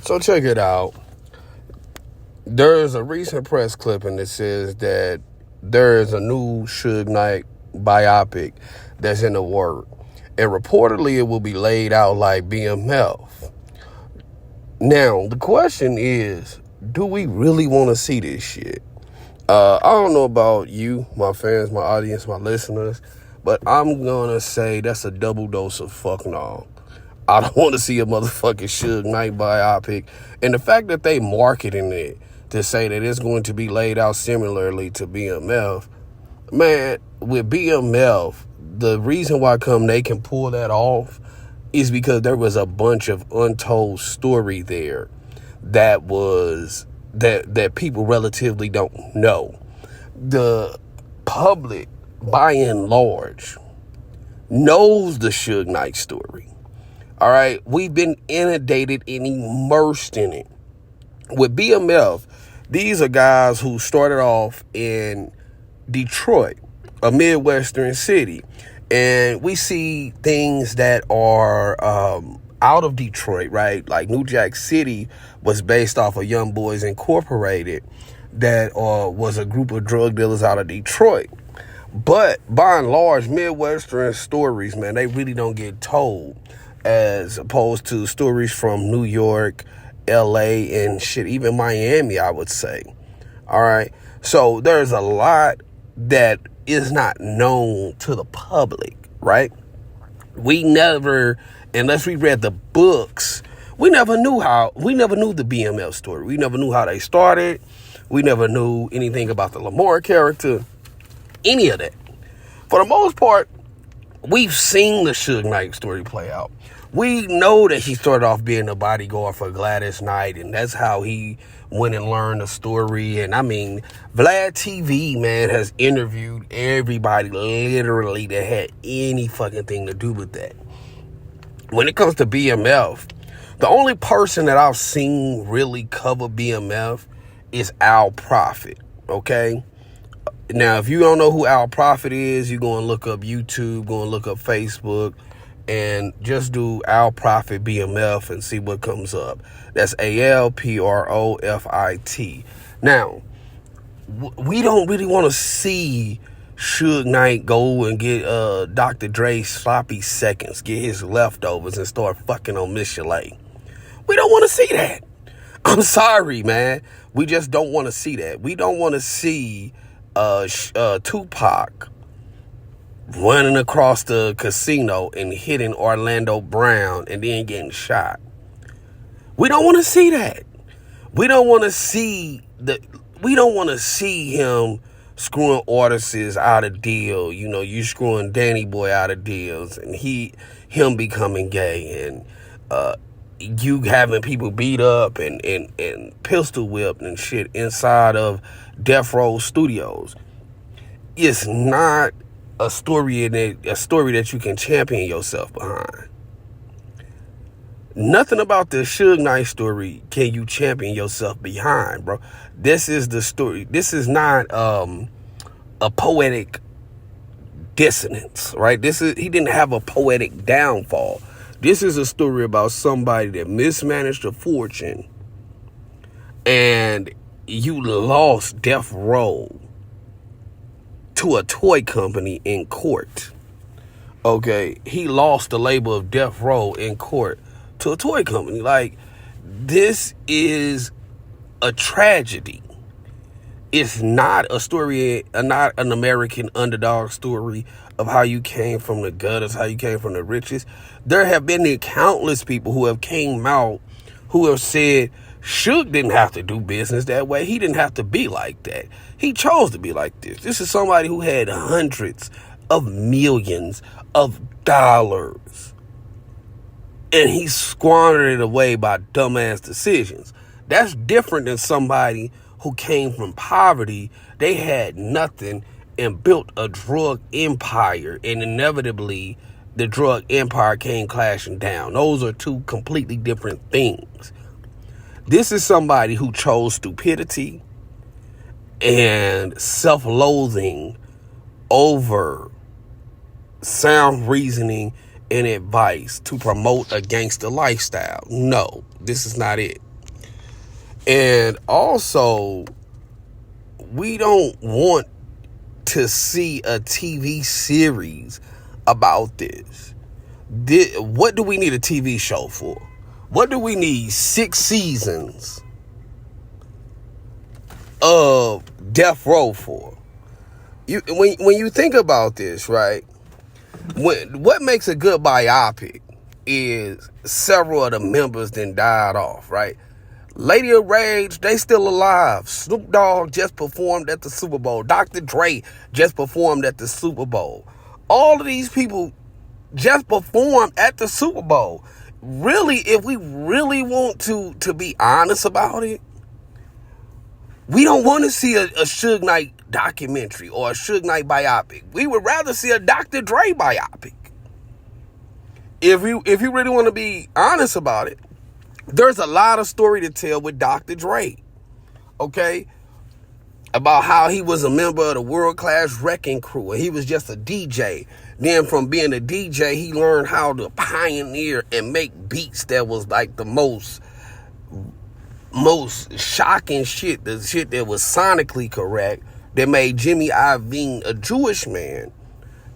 So check it out. There's a recent press clipping that says that there is a new Suge Knight biopic that's in the works. And reportedly it will be laid out like BMF. Now, the question is, do we really want to see this shit? I don't know about you, my fans, my audience, my listeners, but I'm going to say that's a double dose of fuck no. I don't want to see a motherfucking Suge Knight biopic. And the fact that they marketing it to say that it's going to be laid out similarly to BMF, man, with BMF, the reason why they can pull that off is because there was a bunch of untold story there that people relatively don't know. The public, by and large, knows the Suge Knight story. All right, we've been inundated and immersed in it. With BMF, these are guys who started off in Detroit, a Midwestern city. And we see things that are out of Detroit, right? Like New Jack City was based off of Young Boys Incorporated that was a group of drug dealers out of Detroit. But by and large, Midwestern stories, man, they really don't get told as opposed to stories from New York, LA, and shit, even Miami, I would say. All right. So there's a lot that is not known to the public, right? We never, unless we read the books, we never knew the BMF story. We never knew how they started. We never knew anything about the Lamar character, any of that. For the most part, we've seen the Suge Knight story play out. We know that he started off being a bodyguard for Gladys Knight, and that's how he went and learned the story. And I mean, Vlad TV, man, has interviewed everybody literally that had any fucking thing to do with that. When it comes to BMF, the only person that I've seen really cover BMF is Al Prophet, okay? Now, if you don't know who Al Prophet is, you're going to look up YouTube, going to look up Facebook, and just do Al Prophet BMF and see what comes up. That's ALPROFIT. Now, we don't really want to see Suge Knight go and get Dr. Dre's sloppy seconds, get his leftovers, and start fucking on Miss Chalet. We don't want to see that. I'm sorry, man. We just don't want to see that. We don't want to see Tupac running across the casino and hitting Orlando Brown and then getting shot. We don't want to see that. We don't want to see him screwing artists out of deal. You know, you screwing Danny Boy out of deals, and him becoming gay, and you having people beat up and pistol whipped and shit inside of Death Row Studios. It's not a story that you can champion yourself behind. Nothing about the Suge Knight story can you champion yourself behind, bro. This is the story. This is not a poetic dissonance, right? He didn't have a poetic downfall. This is a story about somebody that mismanaged a fortune and you lost Death Row to a toy company in court. Okay, he lost the label of Death Row in court to a toy company. Like, this is a tragedy. It's not a story, not an American underdog story of how you came from the gutters, how you came from the riches. There have been countless people who have came out who have said Suge didn't have to do business that way. He didn't have to be like that. He chose to be like this. This is somebody who had hundreds of millions of dollars, and he squandered it away by dumbass decisions. That's different than somebody who came from poverty. They had nothing and built a drug empire, and inevitably the drug empire came clashing down. Those are two completely different things. This is somebody who chose stupidity and self-loathing over sound reasoning and advice to promote a gangster lifestyle. No, this is not it. And also, we don't want to see a TV series about this. What do we need a TV show for? What do we need 6 seasons of Death Row for? When you think about this, right? What makes a good biopic is several of the members then died off, right? Lady of Rage, they still alive. Snoop Dogg just performed at the Super Bowl. Dr. Dre just performed at the Super Bowl. All of these people just performed at the Super Bowl. Really, if we really want to be honest about it, we don't want to see a Suge Knight documentary or a Suge Knight biopic. We would rather see a Dr. Dre biopic. If you really want to be honest about it, there's a lot of story to tell with Dr. Dre, okay? About how he was a member of the world-class wrecking crew, and he was just a DJ. Then from being a DJ, he learned how to pioneer and make beats that was like the most shocking shit, the shit that was sonically correct, that made Jimmy Iovine, a Jewish man,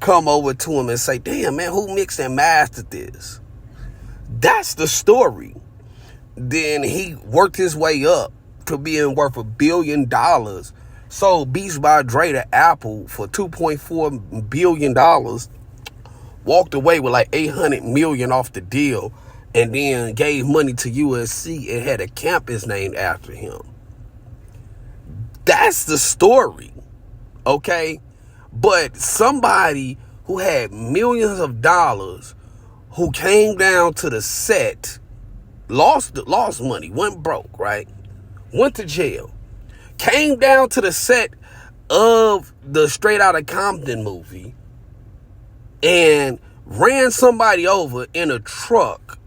come over to him and say, damn, man, who mixed and mastered this? That's the story. Then he worked his way up to being worth $1 billion. Sold Beats by Dre to Apple for $2.4 billion. Walked away with like $800 million off the deal. And then gave money to USC and had a campus named after him. That's the story. Okay? But somebody who had millions of dollars, who came down to the set, lost money, went broke, right? Went to jail. Came down to the set of the Straight Outta Compton movie and ran somebody over in a truck,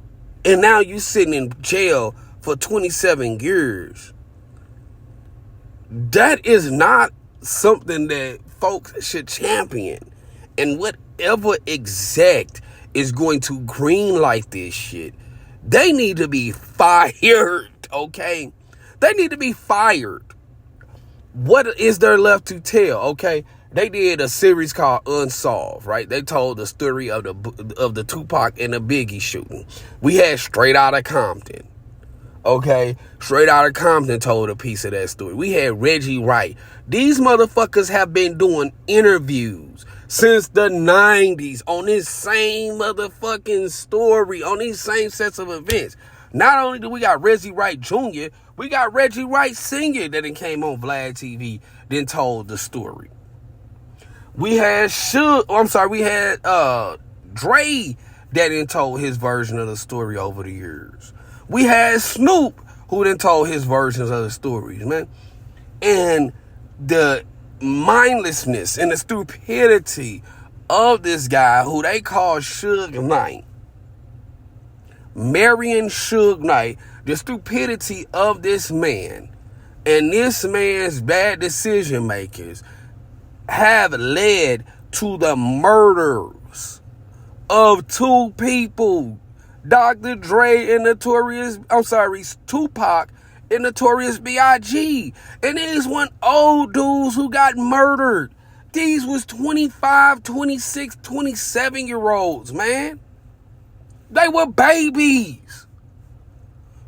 and now you sitting in jail for 27 years. That is not something that folks should champion. And whatever exec is going to greenlight this shit, they need to be fired, okay? They need to be fired. What is there left to tell, okay? They did a series called Unsolved, right? They told the story of the Tupac and the Biggie shooting. We had Straight Outta Compton, okay? Straight Outta Compton told a piece of that story. We had Reggie Wright. These motherfuckers have been doing interviews since the 90s on this same motherfucking story, on these same sets of events. Not only do we got Reggie Wright Jr., we got Reggie Wright Sr. that then came on Vlad TV, then told the story. We had Dre that then told his version of the story over the years. We had Snoop who then told his versions of the stories, man. And the mindlessness and the stupidity of this guy who they call Suge Knight, marrying Suge Knight, the stupidity of this man and this man's bad decision makers have led to the murders of 2 people, Dr. Dre and Tupac and Notorious B.I.G. And these weren't old dudes who got murdered. These was 25, 26, 27-year-olds, man. They were babies.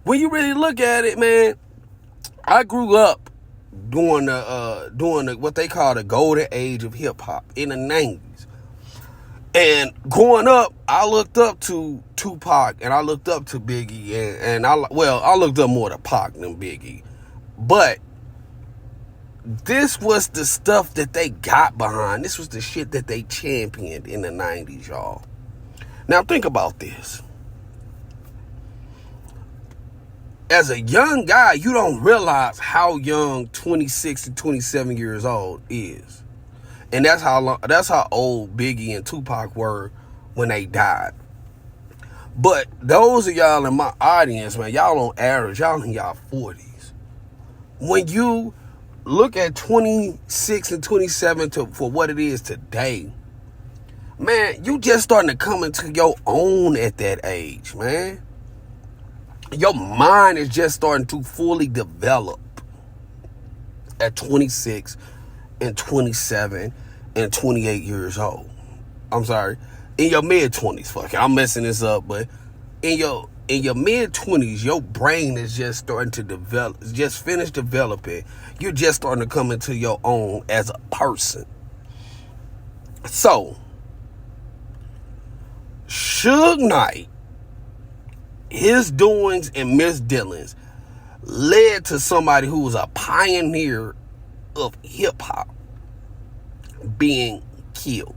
When you really look at it, man, I grew up during the what they call the golden age of hip hop in the 90s. And growing up, I looked up to Tupac and I looked up to Biggie and I looked up more to Pac than Biggie. But this was the stuff that they got behind. This was the shit that they championed in the 90s, y'all. Now think about this. As a young guy, you don't realize how young 26 to 27 years old is. And that's how old Biggie and Tupac were when they died. But those of y'all in my audience, man, y'all on average, y'all in y'all 40s. When you look at 26 and 27 for what it is today, man, you just starting to come into your own at that age, man. Your mind is just starting to fully develop at 26 and 27 and 28 years old. I'm sorry, in your mid-20s. Fuck it, I'm messing this up, but in your mid-20s, your brain is just starting to develop, just finished developing. You're just starting to come into your own as a person. So, Suge Knight, his doings and misdealings led to somebody who was a pioneer of hip-hop being killed.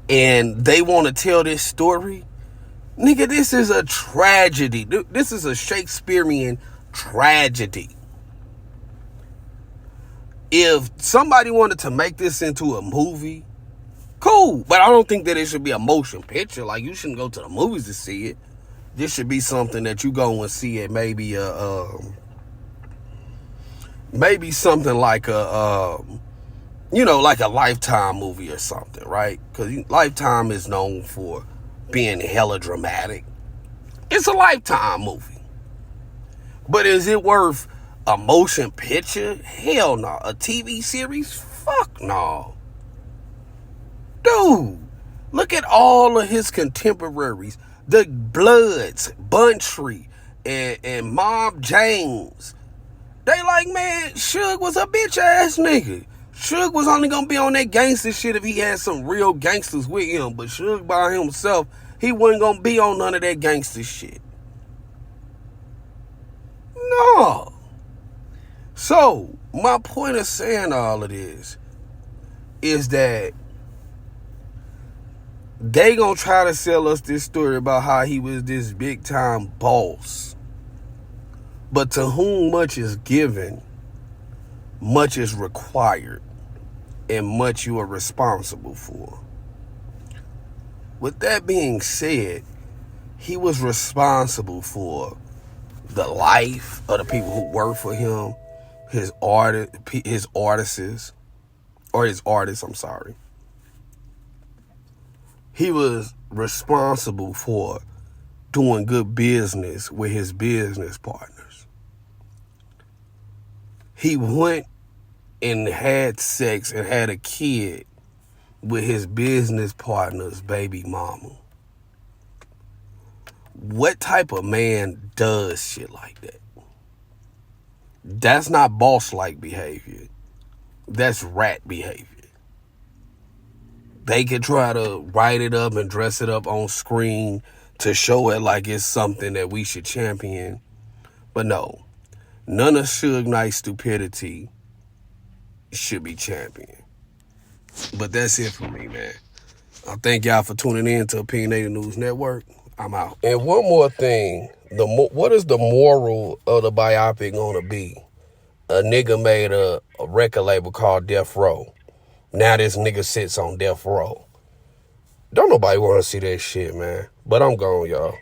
And they want to tell this story. Nigga, this is a tragedy. This is a Shakespearean tragedy. If somebody wanted to make this into a movie, cool. But I don't think that it should be a motion picture. Like, you shouldn't go to the movies to see it. This should be something that you go and see at maybe something like like a Lifetime movie or something, right? Because Lifetime is known for being hella dramatic. It's a Lifetime movie. But is it worth a motion picture? Hell no. A TV series? Fuck no. Dude, look at all of his contemporaries. The Bloods, Buntry, and Mob James. They like, man, Suge was a bitch ass nigga. Suge was only gonna be on that gangster shit if he had some real gangsters with him. But Suge by himself, he wasn't gonna be on none of that gangster shit. No. So, my point of saying all of this is that they gonna try to sell us this story about how he was this big time boss. But to whom much is given, much is required, and much you are responsible for. With that being said, he was responsible for the life of the people who work for him, his artists, I'm sorry. He was responsible for doing good business with his business partners. He went and had sex and had a kid with his business partner's baby mama. What type of man does shit like that? That's not boss-like behavior. That's rat behavior. They could try to write it up and dress it up on screen to show it like it's something that we should champion. But no, none of Suge Knight's stupidity should be championed. But that's it for me, man. I thank y'all for tuning in to Opinionated News Network. I'm out. And one more thing. What is the moral of the biopic going to be? A nigga made a record label called Death Row. Now this nigga sits on death row. Don't nobody want to see that shit, man. But I'm gone, y'all.